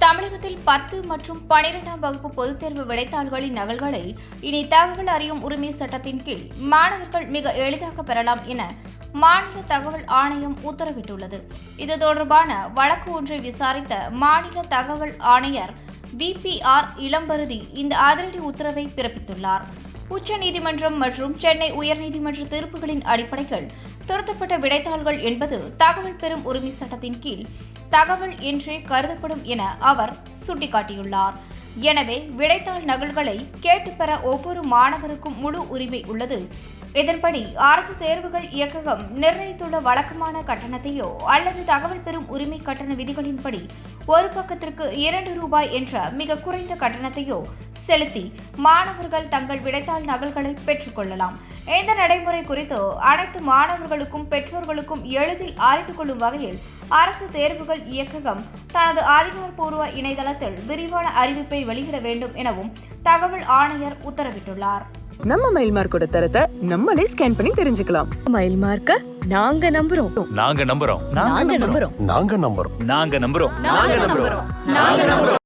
தமிழகத்தில் 10 மற்றும் 12ஆம் வகுப்பு பொதுத் தேர்வு விடைத்தாள்களின் நகல்களை இனி தகவல் அறியும் உரிமை சட்டத்தின் கீழ் மாணவர்கள் மிக எளிதாக பெறலாம் என மாநில தகவல் ஆணையம் உத்தரவிட்டுள்ளது. இது தொடர்பான வழக்கு ஒன்றை விசாரித்த மாநில தகவல் ஆணையர் VPR இளம்பருதி இந்த அதிரடி உத்தரவை பிறப்பித்துள்ளார். உச்சநீதிமன்றம் மற்றும் சென்னை உயர்நீதிமன்ற தீர்ப்புகளின் அடிப்படையில் திருத்தப்பட்ட விடைத்தாள்கள் என்பது தகவல் பெறும் உரிமை சட்டத்தின் கீழ் தகவல் என்றே கருதப்படும் என அவர் சுட்டிக்காட்டியுள்ளார். எனவே விடைத்தாள் நகல்களை கேட்டு பெற ஒவ்வொரு மாணவருக்கும் முழு உரிமை உள்ளது. இதன்படி அரசு தேர்வுகள் இயக்ககம் நிர்ணயித்துள்ள வழக்கமான கட்டணத்தையோ அல்லது தகவல் பெறும் உரிமை கட்டண விதிகளின்படி ஒரு பக்கத்திற்கு 2 ரூபாய் என்ற மிக குறைந்த கட்டணத்தையோ செலுத்தி மாணவர்கள் தங்கள் விடைத்தாள் நகல்களை பெற்றுக் கொள்ளலாம். இந்த நடைமுறை குறித்து அனைத்து மாணவர்களுக்கும் பெற்றோர்களுக்கும் எளிதில் அறிந்து கொள்ளும் வகையில் அரசு தேர்வுகள் இயக்ககம் தனது அதிகாரப்பூர்வ இணையதளத்தில் விரிவான அறிவிப்பை வெளியிட வேண்டும் எனவும் தகவல் ஆணையர் உத்தரவிட்டுள்ளார். நம்ம மயில் மார்க்கோட தரத்தை நம்மளே ஸ்கேன் பண்ணி தெரிஞ்சுக்கலாம். மயில் மார்க்க நாங்க நம்புறோம். நாங்க நம்புறோம். நாங்க நம்புறோம். நாங்க நம்புறோம். நாங்க நம்புறோம்.